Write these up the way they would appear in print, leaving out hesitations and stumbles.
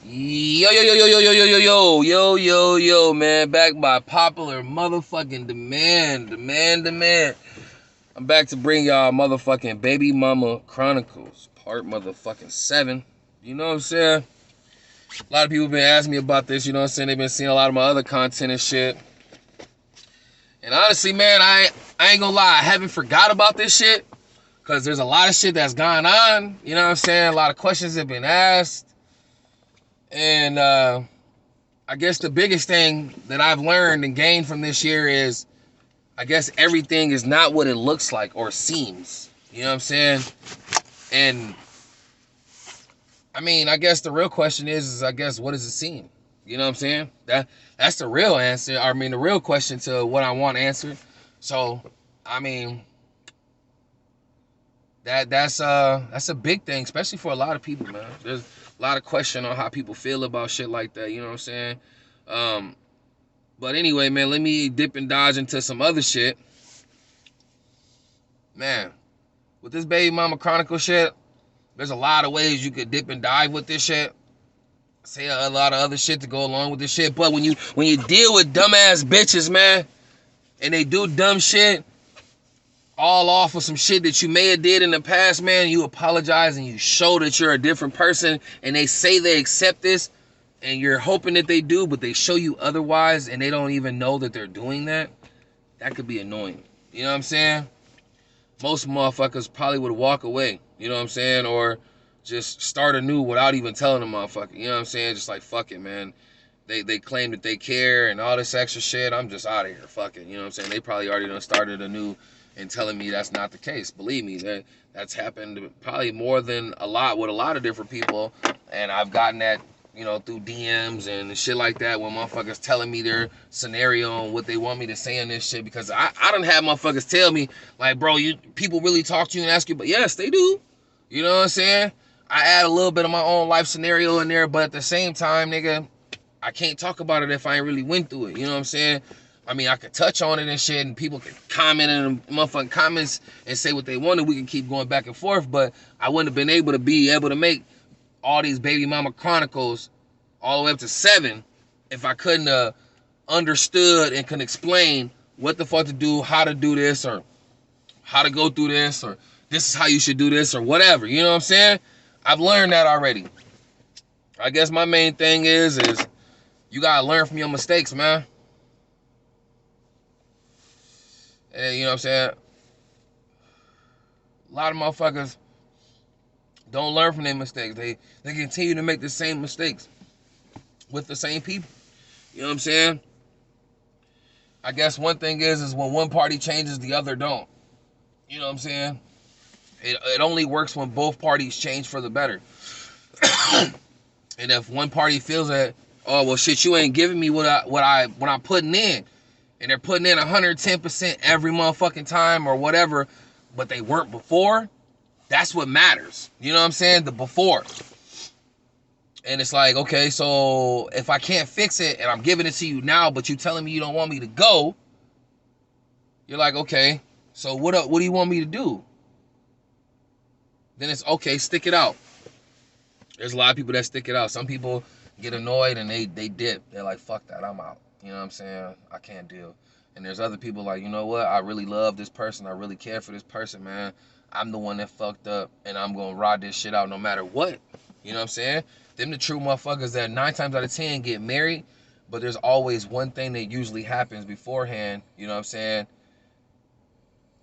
Yo, yo, yo, yo, yo, yo, yo, yo, yo, yo, yo, yo, man. Back by popular motherfucking demand. I'm back to bring y'all motherfucking Babymama Chronicles, part motherfucking 7. You know what I'm saying? A lot of people been asking me about this, you know what I'm saying? They've been seeing a lot of my other content and shit. And honestly, man, I ain't gonna lie, I haven't forgot about this shit. Cause there's a lot of shit that's gone on, you know what I'm saying? A lot of questions have been asked. And I guess the biggest thing that I've learned and gained from this year is I guess everything is not what it looks like or seems. You know what I'm saying? And I mean, I guess the real question is I guess what does it seem? You know what I'm saying? That's the real answer. I mean, the real question to what I want answered. So, I mean, that's a big thing, especially for a lot of people, man. There's a lot of question on how people feel about shit like that. You know what I'm saying? But anyway, man, let me dip and dodge into some other shit. Man, with this Babymama Chronicles shit, there's a lot of ways you could dip and dive with this shit. Say a lot of other shit to go along with this shit. But when you deal with dumbass bitches, man, and they do dumb shit, all off of some shit that you may have did in the past, man, you apologize and you show that you're a different person, and they say they accept this, and you're hoping that they do, but they show you otherwise, and they don't even know that they're doing that. That could be annoying. You know what I'm saying? Most motherfuckers probably would walk away. You know what I'm saying? Or just start anew without even telling the motherfucker. You know what I'm saying? Just like, fuck it, man. They claim that they care and all this extra shit. I'm just out of here. Fuck it. You know what I'm saying? They probably already done started anew and telling me that's not the case. Believe me, that's happened probably more than a lot with a lot of different people. And I've gotten that, you know, through DMs and shit like that when motherfuckers telling me their scenario and what they want me to say in this shit. Because I done had motherfuckers tell me, like, bro, people really talk to you and ask you, but yes, they do. You know what I'm saying? I add a little bit of my own life scenario in there, but at the same time, nigga, I can't talk about it if I ain't really went through it. You know what I'm saying? I mean, I could touch on it and shit, and people can comment in the motherfucking comments and say what they want, and we can keep going back and forth, but I wouldn't have been able to make all these Babymama Chronicles all the way up to 7 if I couldn't have understood and can explain what the fuck to do, how to do this, or how to go through this, or this is how you should do this, or whatever. You know what I'm saying? I've learned that already. I guess my main thing is you gotta learn from your mistakes, man. And you know what I'm saying? A lot of motherfuckers don't learn from their mistakes. They continue to make the same mistakes with the same people. You know what I'm saying? I guess one thing is when one party changes, the other don't. You know what I'm saying? It only works when both parties change for the better. And if one party feels that, oh well, shit, you ain't giving me what I'm putting in, and they're putting in 110% every motherfucking time or whatever, but they weren't before, that's what matters. You know what I'm saying? The before. And it's like, okay, so if I can't fix it and I'm giving it to you now, but you telling me you don't want me to go, you're like, okay, so what do you want me to do? Then it's okay, stick it out. There's a lot of people that stick it out. Some people get annoyed and they dip. They're like, fuck that, I'm out. You know what I'm saying? I can't deal. And there's other people like, you know what? I really love this person. I really care for this person, man. I'm the one that fucked up, and I'm going to ride this shit out no matter what. You know what I'm saying? Them the true motherfuckers that 9 times out of 10 get married, but there's always one thing that usually happens beforehand. You know what I'm saying?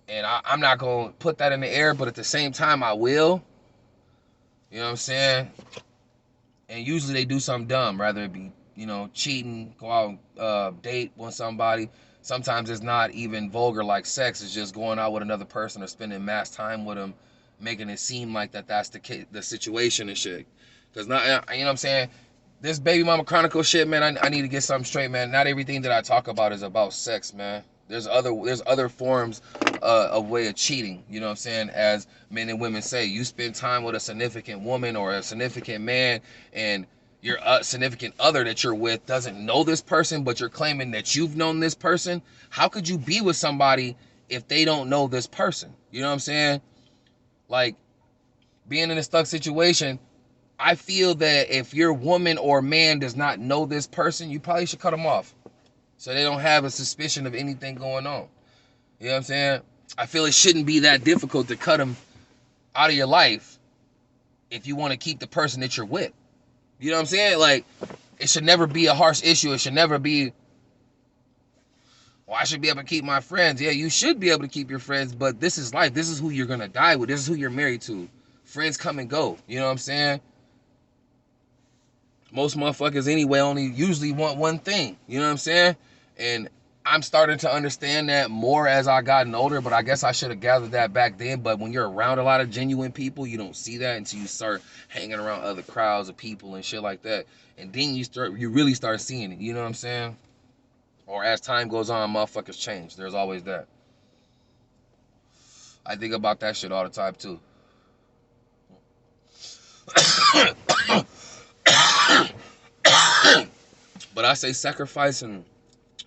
And I'm not going to put that in the air, but at the same time, I will. You know what I'm saying? And usually they do something dumb, rather it be, you know, cheating, go out, date with somebody. Sometimes it's not even vulgar like sex. It's just going out with another person or spending mass time with them, making it seem like that's the situation and shit. Because not, you know what I'm saying? This Babymama Chronicles shit, man, I need to get something straight, man. Not everything that I talk about is about sex, man. There's other forms of way of cheating, you know what I'm saying? As men and women say, you spend time with a significant woman or a significant man, and your significant other that you're with doesn't know this person, but you're claiming that you've known this person. How could you be with somebody if they don't know this person? You know what I'm saying? Like, being in a stuck situation, I feel that if your woman or man does not know this person, you probably should cut them off, so they don't have a suspicion of anything going on. You know what I'm saying? I feel it shouldn't be that difficult to cut them out of your life if you want to keep the person that you're with. You know what I'm saying? Like, it should never be a harsh issue. It should never be, well, I should be able to keep my friends. Yeah, you should be able to keep your friends, but this is life. This is who you're going to die with. This is who you're married to. Friends come and go. You know what I'm saying? Most motherfuckers anyway only usually want one thing. You know what I'm saying? And I'm starting to understand that more as I gotten older, but I guess I should have gathered that back then. But when you're around a lot of genuine people, you don't see that until you start hanging around other crowds of people and shit like that. And then you really start seeing it. You know what I'm saying? Or as time goes on, motherfuckers change. There's always that. I think about that shit all the time too. But I say sacrificing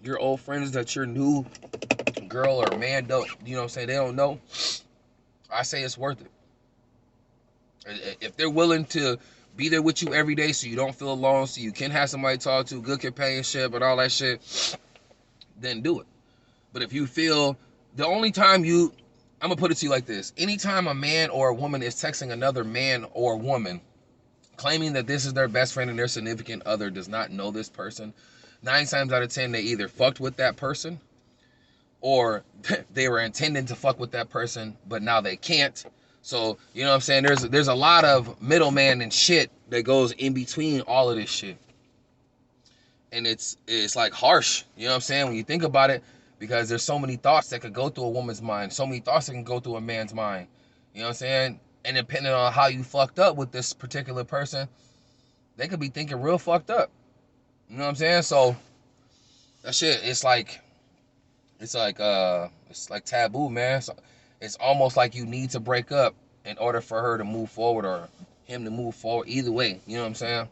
your old friends that your new girl or man don't, you know what I'm saying, they don't know. I say it's worth it. If they're willing to be there with you every day so you don't feel alone, so you can have somebody to talk to, good companionship and all that shit, then do it. But if you feel, the only time I'm gonna put it to you like this: anytime a man or a woman is texting another man or woman claiming that this is their best friend and their significant other does not know this person, 9 times out of 10 they either fucked with that person or they were intending to fuck with that person but now they can't. So you know what I'm saying, there's a lot of middleman and shit that goes in between all of this shit, and it's like harsh, you know what I'm saying, when you think about it, because there's so many thoughts that could go through a woman's mind, so many thoughts that can go through a man's mind. You know what I'm saying? And depending on how you fucked up with this particular person, they could be thinking real fucked up. You know what I'm saying? So that shit, it's like taboo, man. So it's almost like you need to break up in order for her to move forward or him to move forward. Either way, you know what I'm saying?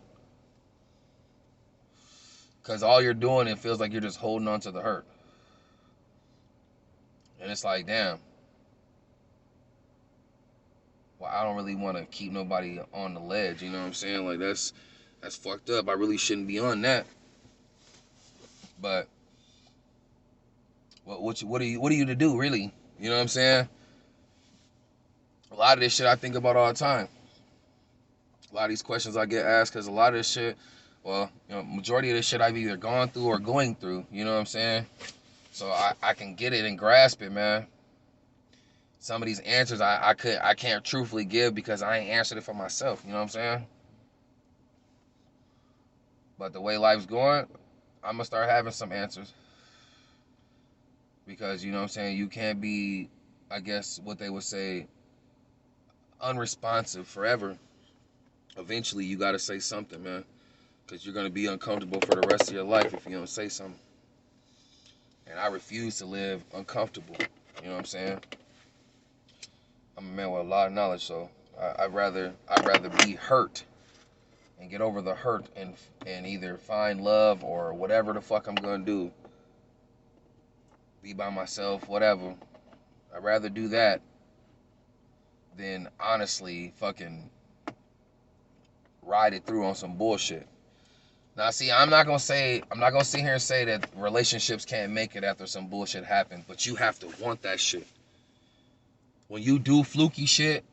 Because all you're doing, it feels like you're just holding on to the hurt. And it's like, damn. Well, I don't really want to keep nobody on the ledge, you know what I'm saying? Like, that's fucked up. I really shouldn't be on that. But what are you to do, really? You know what I'm saying? A lot of this shit I think about all the time. A lot of these questions I get asked, because a lot of this shit, well, you know, majority of this shit I've either gone through or going through, you know what I'm saying? So I can get it and grasp it, man. Some of these answers I can't truthfully give because I ain't answered it for myself, you know what I'm saying? But the way life's going, I'm gonna start having some answers. Because, you know what I'm saying, you can't be, I guess what they would say, unresponsive forever. Eventually you gotta say something, man. Because you're gonna be uncomfortable for the rest of your life if you don't say something. And I refuse to live uncomfortable. You know what I'm saying? I'm a man with a lot of knowledge, so I'd rather be hurt and get over the hurt and either find love or whatever the fuck I'm gonna do. Be by myself, whatever. I'd rather do that than honestly fucking ride it through on some bullshit. Now, see, I'm not gonna sit here and say that relationships can't make it after some bullshit happens, but you have to want that shit. When you do fluky shit,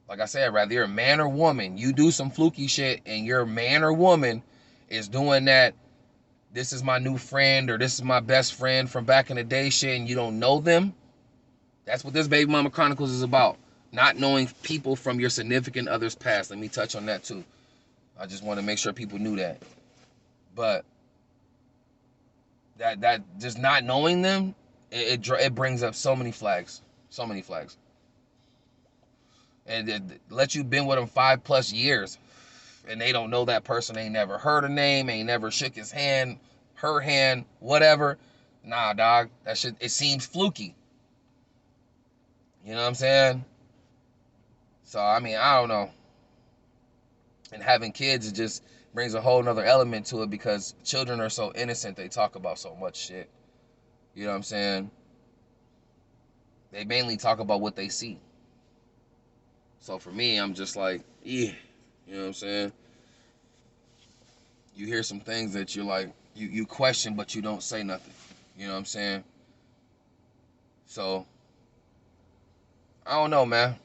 like I said, rather you're a man or woman, you do some fluky shit and your man or woman is doing that, this is my new friend or this is my best friend from back in the day shit, and you don't know them. That's what this Babymama Chronicles is about. Not knowing people from your significant other's past. Let me touch on that too. I just want to make sure people knew that. But that just not knowing them, it brings up so many flags. So many flags. And it let you been with them 5+ years and they don't know that person, ain't never heard a name, ain't never shook his hand, her hand, whatever. Nah, dog, that shit, it seems fluky. You know what I'm saying? So, I mean, I don't know. And having kids, it just brings a whole nother element to it because children are so innocent, they talk about so much shit. You know what I'm saying? They mainly talk about what they see. So for me, I'm just like, yeah. You know what I'm saying? You hear some things that you're like, you question, but you don't say nothing. You know what I'm saying? So, I don't know, man.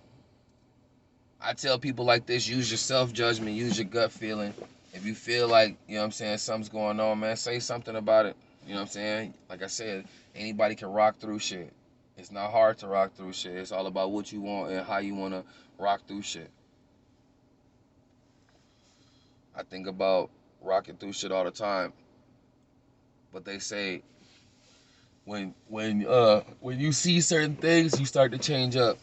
I tell people like this, use your self-judgment, use your gut feeling. If you feel like, you know what I'm saying, something's going on, man, say something about it. You know what I'm saying? Like I said, anybody can rock through shit. It's not hard to rock through shit. It's all about what you want and how you want to rock through shit. I think about rocking through shit all the time. But they say when you see certain things, you start to change up.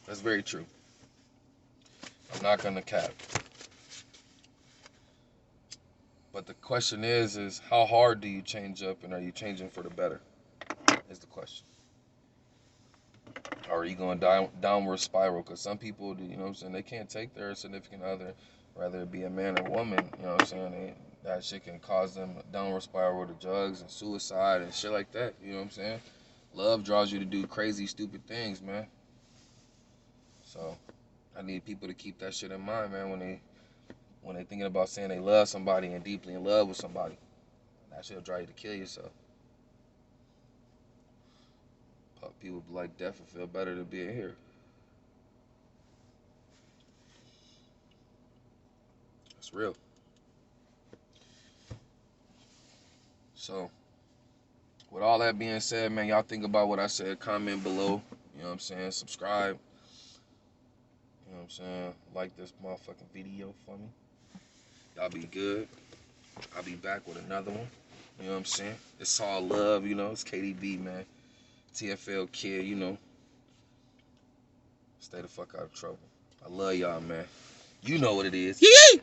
That's very true. I'm not gonna cap. But the question is how hard do you change up, and are you changing for the better? Is the question. Or are you going downward spiral? Because some people, you know what I'm saying, they can't take their significant other, whether it be a man or woman, you know what I'm saying, that shit can cause them a downward spiral to drugs and suicide and shit like that, you know what I'm saying? Love draws you to do crazy, stupid things, man. So, I need people to keep that shit in mind, man, when they thinking about saying they love somebody and deeply in love with somebody. That shit'll drive you to kill yourself. People like death and feel better than being here. That's real. So, with all that being said, man, y'all think about what I said. Comment below. You know what I'm saying? Subscribe. You know what I'm saying? Like this motherfucking video for me. Y'all be good. I'll be back with another one. You know what I'm saying? It's all love, you know. It's KDB, man. TFL kid, you know. Stay the fuck out of trouble. I love y'all, man. You know what it is. Yee!